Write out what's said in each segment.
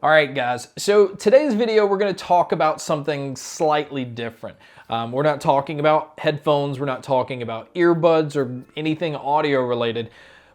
All right, guys, so today's video, we're gonna talk about something slightly different. We're not talking about headphones, we're not talking about earbuds or anything audio related,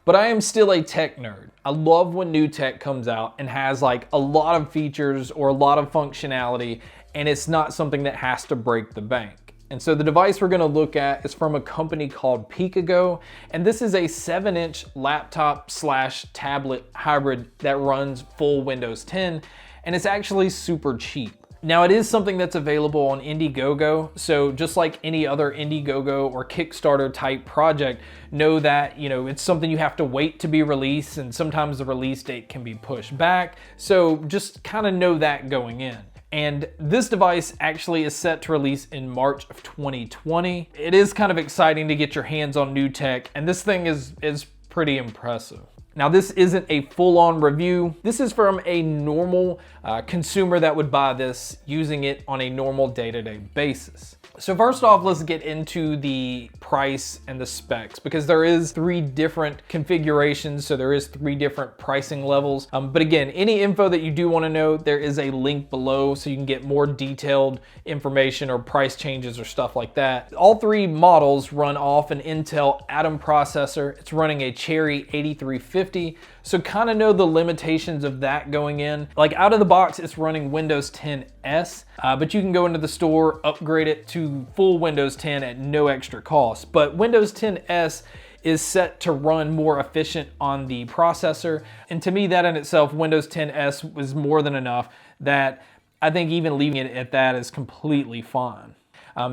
but I am still a tech nerd. I love when new tech comes out and has like a lot of features or a lot of functionality, and it's not something that has to break the bank. And so the device we're gonna look at is from a company called Peakago, and this is a 7-inch laptop slash tablet hybrid that runs full Windows 10, and it's actually super cheap. Now it is something that's available on Indiegogo, so just like any other Indiegogo or Kickstarter type project, know that it's something you have to wait to be released, and sometimes the release date can be pushed back, so just kind of know that going in. And this device actually is set to release in March of 2020. It is kind of exciting to get your hands on new tech, and this thing is pretty impressive. Now this isn't a full-on review. This is from a normal consumer that would buy this using it on a normal day-to-day basis. So first off, let's get into the price and the specs, because there is 3 different configurations, so there is 3 different pricing levels. But again, any info that you do want to know, there is a link below so you can get more detailed information or price changes or stuff like that. All 3 models run off an Intel Atom processor. It's running a Cherry 8350, so kind of know the limitations of that going in. Like out of the box, it's running Windows 10 S, but you can go into the store, upgrade it to full Windows 10 at no extra cost. But Windows 10 S is set to run more efficient on the processor. And to me, that in itself, Windows 10 S was more than enough that I think even leaving it at that is completely fine.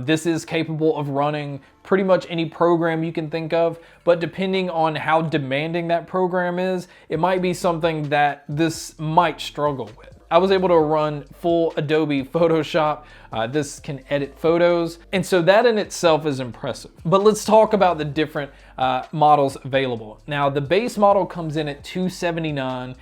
This is capable of running pretty much any program you can think of, but depending on how demanding that program is, it might be something that this might struggle with. I was able to run full Adobe Photoshop. This can edit photos, and so that in itself is impressive. But let's talk about the different models available. Now, the base model comes in at $279.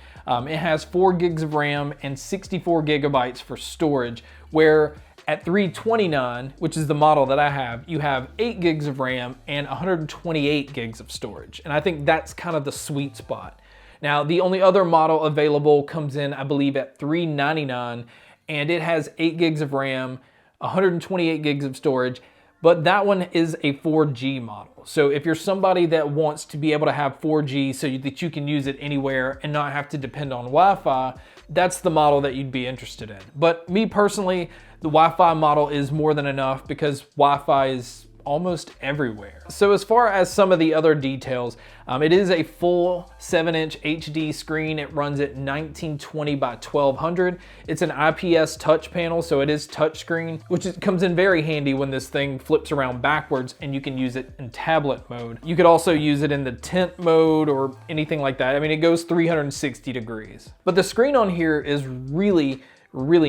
It has 4 gigs of RAM and 64 gigabytes for storage, where at $329, which is the model that I have, you have 8 gigs of RAM and 128 gigs of storage. And I think that's kind of the sweet spot. Now, the only other model available comes in, I believe, at $399, and it has 8 gigs of RAM, 128 gigs of storage, but that one is a 4G model. So if you're somebody that wants to be able to have 4G so that you can use it anywhere and not have to depend on Wi-Fi, that's the model that you'd be interested in. But me personally, the Wi-Fi model is more than enough because Wi-Fi is almost everywhere. So as far as some of the other details, it is a full 7-inch HD screen. It runs at 1920 by 1200. It's an IPS touch panel, so it is touchscreen, which comes in very handy when this thing flips around backwards and you can use it in tablet mode. You could also use it in the tent mode or anything like that. I mean, it goes 360 degrees. But the screen on here is really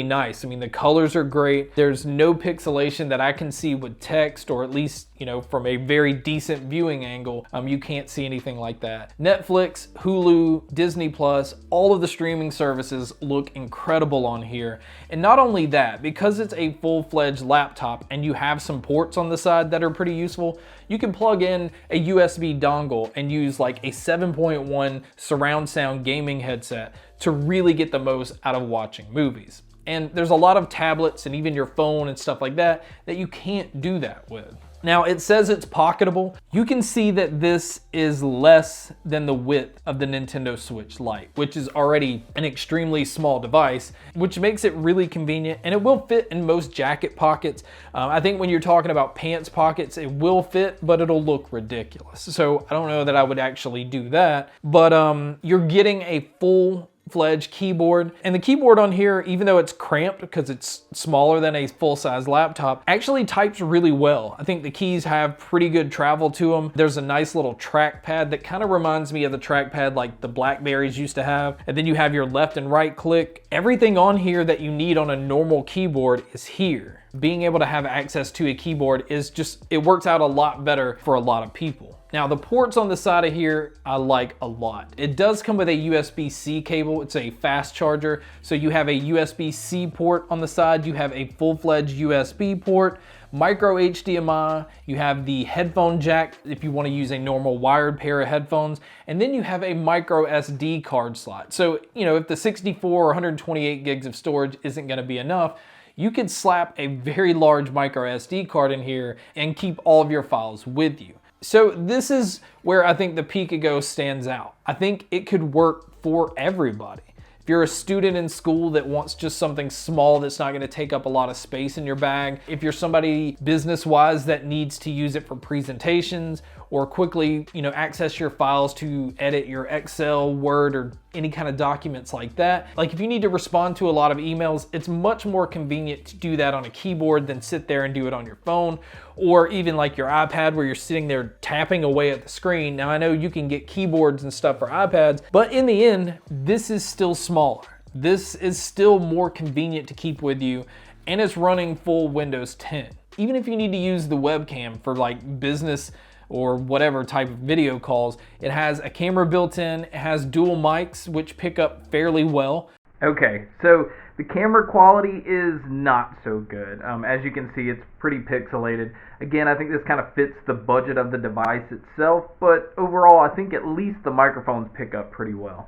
nice. I mean, the colors are great. There's no pixelation that I can see with text, or at least, from a very decent viewing angle, you can't see anything like that. Netflix, Hulu, Disney Plus, all of the streaming services look incredible on here. And not only that, because it's a full-fledged laptop and you have some ports on the side that are pretty useful, you can plug in a USB dongle and use like a 7.1 surround sound gaming headset to really get the most out of watching movies. And there's a lot of tablets and even your phone and stuff like that you can't do that with. Now, it says it's pocketable. You can see that this is less than the width of the Nintendo Switch Lite, which is already an extremely small device, which makes it really convenient, and it will fit in most jacket pockets. I think when you're talking about pants pockets, it will fit, but it'll look ridiculous. So I don't know that I would actually do that, but you're getting a full-fledged keyboard, and the keyboard on here, even though it's cramped because it's smaller than a full-size laptop, actually types really well. I think the keys have pretty good travel to them. There's a nice little trackpad that kind of reminds me of the trackpad like the Blackberries used to have, and then you have your left and right click. Everything on here that you need on a normal keyboard is here. Being able to have access to a keyboard is just, it works out a lot better for a lot of people. Now the ports on the side of here, I like a lot. It does come with a USB-C cable. It's a fast charger. So you have a USB-C port on the side. You have a full-fledged USB port, micro HDMI. You have the headphone jack if you want to use a normal wired pair of headphones. And then you have a micro SD card slot. So, you know, if the 64 or 128 gigs of storage isn't going to be enough, you could slap a very large micro SD card in here and keep all of your files with you. So this is where I think the Peakago stands out. I think it could work for everybody. If you're a student in school that wants just something small that's not going to take up a lot of space in your bag, if you're somebody business-wise that needs to use it for presentations or quickly, you know, access your files to edit your Excel, Word, or any kind of documents like that. Like if you need to respond to a lot of emails, it's much more convenient to do that on a keyboard than sit there and do it on your phone, or even like your iPad where you're sitting there tapping away at the screen. Now I know you can get keyboards and stuff for iPads, but in the end, this is still smaller. This is still more convenient to keep with you, and it's running full Windows 10. Even if you need to use the webcam for like business or whatever type of video calls, it has a camera built in, it has dual mics which pick up fairly well. Okay, so the camera quality is not so good. As you can see, it's pretty pixelated. Again, I think this kind of fits the budget of the device itself, but overall I think at least the microphones pick up pretty well.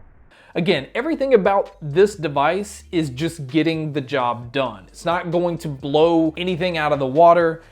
Again, everything about this device is just getting the job done. It's not going to blow anything out of the water.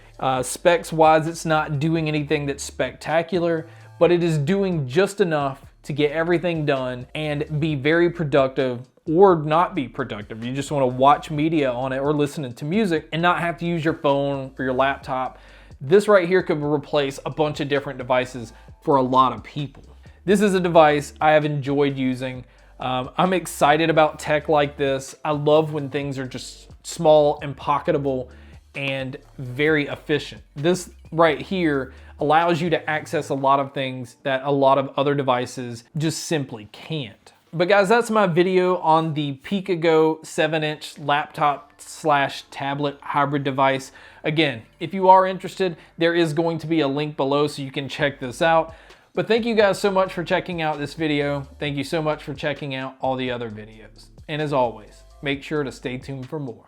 Specs wise, it's not doing anything that's spectacular, but it is doing just enough to get everything done and be very productive, or not be productive. You just want to watch media on it or listen to music and not have to use your phone or your laptop. This right here could replace a bunch of different devices for a lot of people. This is a device I have enjoyed using. I'm excited about tech like this. I love when things are just small and pocketable and very efficient. This right here allows you to access a lot of things that a lot of other devices just simply can't. But guys, that's my video on the Peakago 7-inch laptop/tablet hybrid device. Again, if you are interested, there is going to be a link below so you can check this out. But thank you guys so much for checking out this video. Thank you so much for checking out all the other videos. And as always, make sure to stay tuned for more.